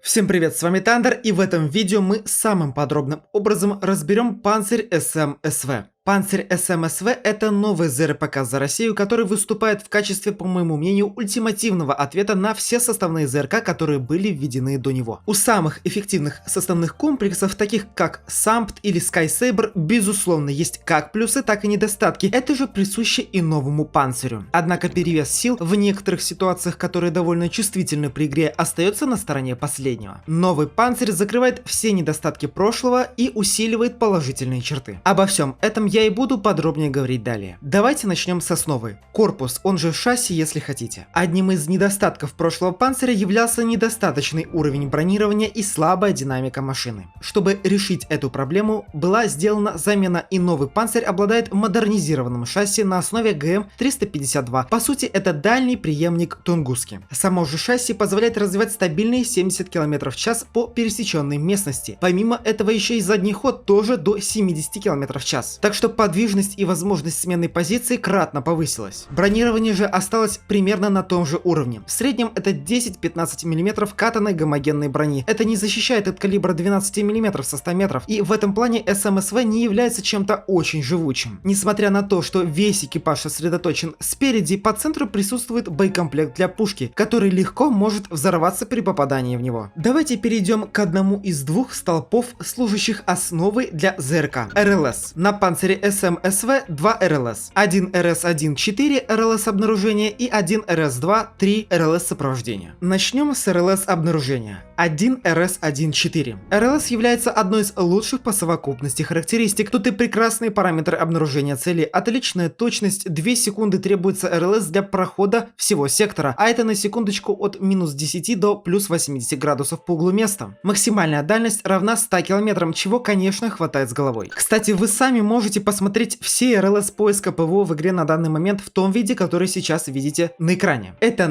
Всем привет, с вами Тандер, и в этом видео мы самым подробным образом разберем Панцирь СМ-СВ. Панцирь СМ-СВ — это новый ЗРПК за Россию, который выступает в качестве, по моему мнению, ультимативного ответа на все составные ЗРК, которые были введены до него. У самых эффективных составных комплексов, таких как Сампт или Скайсейбр, безусловно, есть как плюсы, так и недостатки. Это же присуще и новому Панцирю. Однако перевес сил в некоторых ситуациях, которые довольно чувствительны при игре, остается на стороне последнего. Новый Панцирь закрывает все недостатки прошлого и усиливает положительные черты. Обо всем этом я и буду подробнее говорить далее. Давайте начнем с основы. Корпус, он же шасси, если хотите. Одним из недостатков прошлого Панциря являлся недостаточный уровень бронирования и слабая динамика машины. Чтобы решить эту проблему, была сделана замена, и новый Панцирь обладает модернизированным шасси на основе ГМ-352. По сути, это дальний преемник Тунгуски. Само же шасси позволяет развивать стабильные 70 км в час по пересеченной местности. Помимо этого еще и задний ход тоже до 70 км в час. Так что подвижность и возможность смены позиции кратно повысилась. Бронирование же осталось примерно на том же уровне. В среднем это 10-15 мм катанной гомогенной брони. Это не защищает от калибра 12 мм со 100 метров, и в этом плане СМ-СВ не является чем-то очень живучим. Несмотря на то, что весь экипаж сосредоточен спереди, по центру присутствует боекомплект для пушки, который легко может взорваться при попадании в него. Давайте перейдем к одному из двух столпов, служащих основой для ЗРК – РЛС. На Панцире СМ-СВ 2 РЛС. 1 РС-1 4 РЛС обнаружения и 1 РС-2 3 РЛС сопровождения. Начнем с РЛС обнаружения. 1 РС-1 4. РЛС является одной из лучших по совокупности характеристик. Тут и прекрасные параметры обнаружения цели, отличная точность, 2 секунды требуется РЛС для прохода всего сектора, а это на секундочку от минус 10 до плюс 80 градусов по углу места. Максимальная дальность равна 100 километрам, чего, конечно, хватает с головой. Кстати, вы сами можете посмотреть все РЛС поиска ПВО в игре на данный момент в том виде, который сейчас видите на экране. Это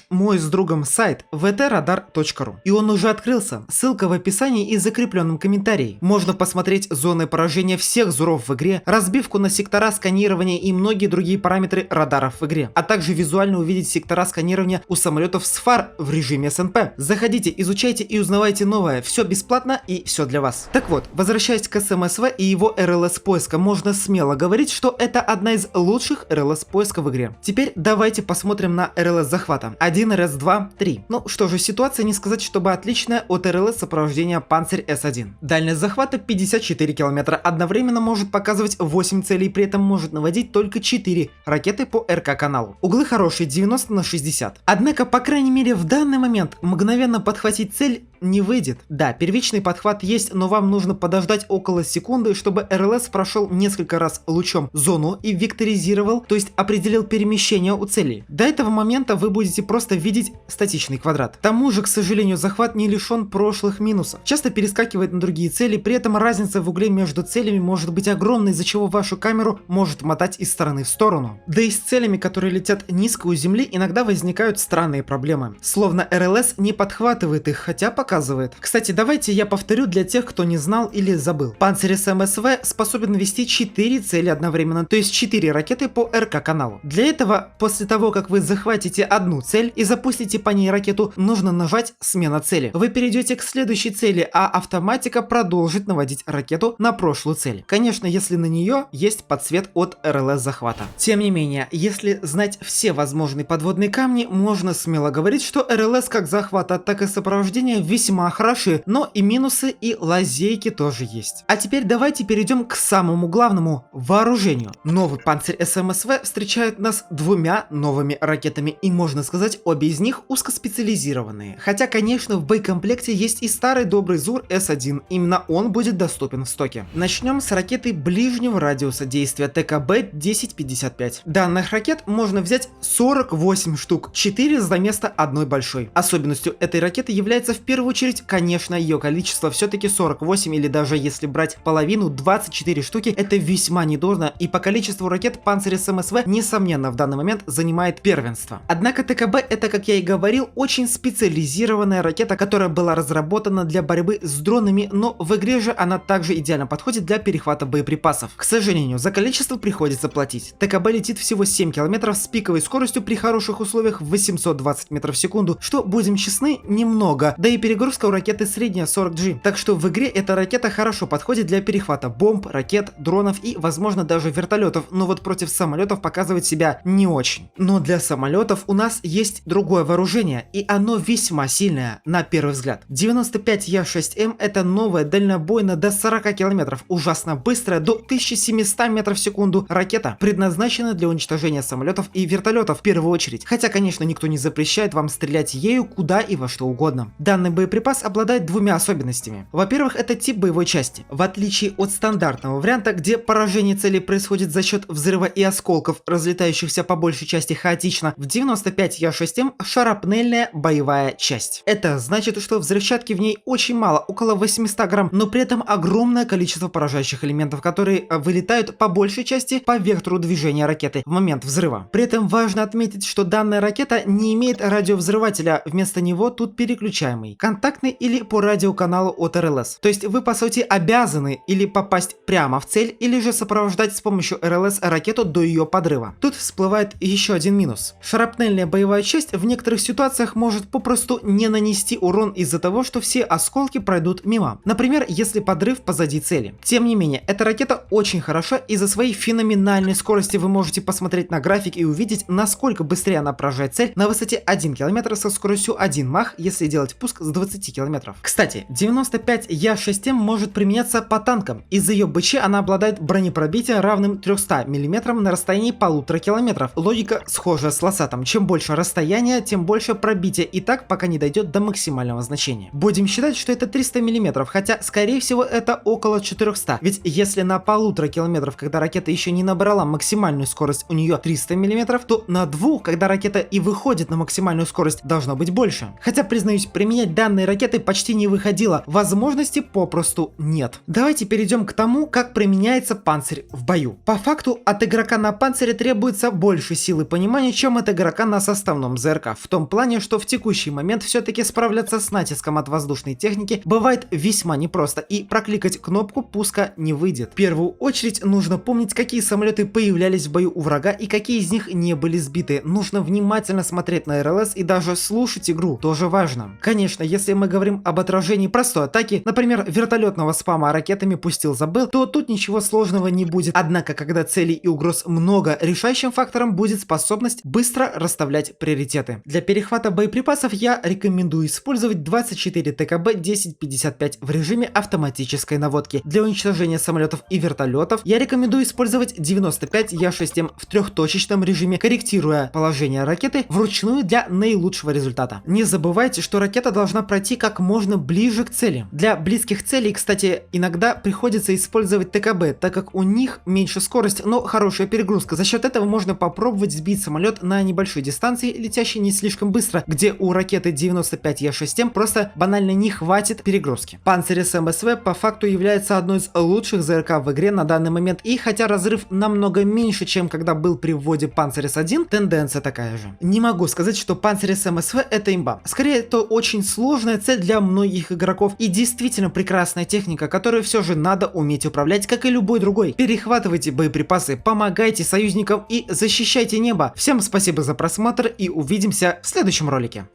мой с другом сайт vtradar.ru, и он уже открылся. Ссылка в описании и закрепленном комментарии. Можно посмотреть зоны поражения всех ЗУРов в игре, разбивку на сектора сканирования и многие другие параметры радаров в игре, а также визуально увидеть сектора сканирования у самолетов с фар в режиме СНП. Заходите, изучайте и узнавайте новое. Все бесплатно и все для вас. Так вот, возвращаясь к СМ-СВ и его РЛС поиска, можно смело говорить, что это одна из лучших РЛС поиска в игре. Теперь давайте посмотрим на РЛС захвата. 1 РС-2 3. Ну что же, ситуация не сказать, чтобы отличная от РЛС сопровождения Панцирь С1. Дальность захвата 54 км, одновременно может показывать 8 целей, при этом может наводить только 4 ракеты по РК-каналу. Углы хорошие, 90 на 60. Однако, по крайней мере, в данный момент мгновенно подхватить цель не выйдет. Да, первичный подхват есть, но вам нужно подождать около секунды, чтобы РЛС прошел несколько раз лучом зону и векторизировал, то есть определил перемещение у целей. До этого момента вы будете просто видеть статичный квадрат. К тому же, к сожалению, захват не лишен прошлых минусов. Часто перескакивает на другие цели, при этом разница в угле между целями может быть огромной, из-за чего вашу камеру может мотать из стороны в сторону. Да и с целями, которые летят низко у земли, иногда возникают странные проблемы. Словно РЛС не подхватывает их, хотя показывает. Кстати, давайте я повторю для тех, кто не знал или забыл. Панцирь СМ-СВ способен вести 4 цели одновременно, то есть 4 ракеты по РК-каналу. Для этого, после того, как вы захватите одну цель и запустите по ней ракету, нужно нажать «Смена цели». Вы перейдете к следующей цели, а автоматика продолжит наводить ракету на прошлую цель. Конечно, если на нее есть подсвет от РЛС захвата. Тем не менее, если знать все возможные подводные камни, можно смело говорить, что РЛС как захвата, так и сопровождения весьма хороши, но и минусы и лазейки тоже есть. А теперь давайте перейдем к самому главному – вооружению. Новый Панцирь СМ-СВ встречает нас 2 новыми ракетами, и можно сказать, обе из них узкоспециализированные. Хотя, конечно, в боекомплекте есть и старый добрый ЗУР С1, именно он будет доступен в стоке. Начнем с ракеты ближнего радиуса действия ТКБ-1055. Данных ракет можно взять 48 штук, 4 за место одной большой. Особенностью этой ракеты является в первую очередь, конечно, ее количество. Все-таки 48, или даже если брать половину, 24 штуки, это весьма недорого, и по количеству ракет Панцирь СМ-СВ несомненно в данный момент занимает первенство. Однако ТКБ — это, как я и говорил, очень специализированная ракета, которая была разработана для борьбы с дронами, но в игре же она также идеально подходит для перехвата боеприпасов. К сожалению, за количество приходится платить. ТКБ летит всего 7 км с пиковой скоростью при хороших условиях в 820 метров в секунду, что, будем честны, немного, да и перехват перегрузка у ракеты средняя 40G, так что в игре эта ракета хорошо подходит для перехвата бомб, ракет, дронов и, возможно, даже вертолетов, но вот против самолетов показывает себя не очень. Но для самолетов у нас есть другое вооружение, и оно весьма сильное, на первый взгляд. 95Я6М это новая дальнобойная до 40 километров, ужасно быстрая, до 1700 метров в секунду ракета, предназначена для уничтожения самолетов и вертолетов в первую очередь. Хотя, конечно, никто не запрещает вам стрелять ею куда и во что угодно. Данный боеприпас обладает двумя особенностями. Во-первых, это тип боевой части. В отличие от стандартного варианта, где поражение цели происходит за счет взрыва и осколков, разлетающихся по большей части хаотично, в 95Я6М шарапнельная боевая часть. Это значит, что взрывчатки в ней очень мало, около 800 грамм, но при этом огромное количество поражающих элементов, которые вылетают по большей части по вектору движения ракеты в момент взрыва. При этом важно отметить, что данная ракета не имеет радиовзрывателя, вместо него тут переключаемый, контактный или по радиоканалу от РЛС. То есть вы по сути обязаны или попасть прямо в цель, или же сопровождать с помощью РЛС ракету до ее подрыва. Тут всплывает еще один минус. Шарапнельная боевая часть в некоторых ситуациях может попросту не нанести урон из-за того, что все осколки пройдут мимо. Например, если подрыв позади цели. Тем не менее, эта ракета очень хороша, из-за своей феноменальной скорости вы можете посмотреть на график и увидеть, насколько быстрее она поражает цель на высоте 1 км со скоростью 1 мах, если делать пуск с 20 км. Кстати, 95Я6М может применяться по танкам. Из-за ее БЧ она обладает бронепробитием равным 300 мм на расстоянии 1,5 км. Логика схожа с Лосатом. Чем больше расстояние, тем больше пробитие, и так пока не дойдет до максимального значения. Будем считать, что это 300 мм, хотя скорее всего это около 400. Ведь если на 1,5 км, когда ракета еще не набрала максимальную скорость, у нее 300 мм, то на 2, когда ракета и выходит на максимальную скорость, должно быть больше. Хотя, признаюсь, применять данные ракеты почти не выходило, возможности попросту нет. Давайте перейдем к тому, как применяется панцирь в бою. По факту от игрока на панцире требуется больше силы понимания, чем от игрока на составном ЗРК, в том плане, что в текущий момент все-таки справляться с натиском от воздушной техники бывает весьма непросто, и прокликать кнопку пуска не выйдет. В первую очередь нужно помнить, какие самолеты появлялись в бою у врага и какие из них не были сбиты. Нужно внимательно смотреть на РЛС и даже слушать игру, тоже важно. Конечно, если мы говорим об отражении простой атаки, например, вертолетного спама ракетами пустил-забыл, то тут ничего сложного не будет. Однако, когда целей и угроз много, решающим фактором будет способность быстро расставлять приоритеты. Для перехвата боеприпасов я рекомендую использовать 24 ТКБ 1055 в режиме автоматической наводки. Для уничтожения самолетов и вертолетов я рекомендую использовать 95Я6М в трехточечном режиме, корректируя положение ракеты вручную для наилучшего результата. Не забывайте, что ракета должна пройти как можно ближе к цели. Для близких целей, кстати, иногда приходится использовать ТКБ, так как у них меньше скорость, но хорошая перегрузка. За счет этого можно попробовать сбить самолет на небольшой дистанции, летящий не слишком быстро, где у ракеты 95Я6М просто банально не хватит перегрузки. Панцирь СМ-СВ по факту является одной из лучших ЗРК в игре на данный момент, и хотя разрыв намного меньше, чем когда был при вводе Панцирь С1, тенденция такая же. Не могу сказать, что Панцирь СМ-СВ это имба. Скорее, это очень сложная цель для многих игроков и действительно прекрасная техника, которую все же надо уметь управлять, как и любой другой. Перехватывайте боеприпасы, помогайте союзникам и защищайте небо. Всем спасибо за просмотр и увидимся в следующем ролике.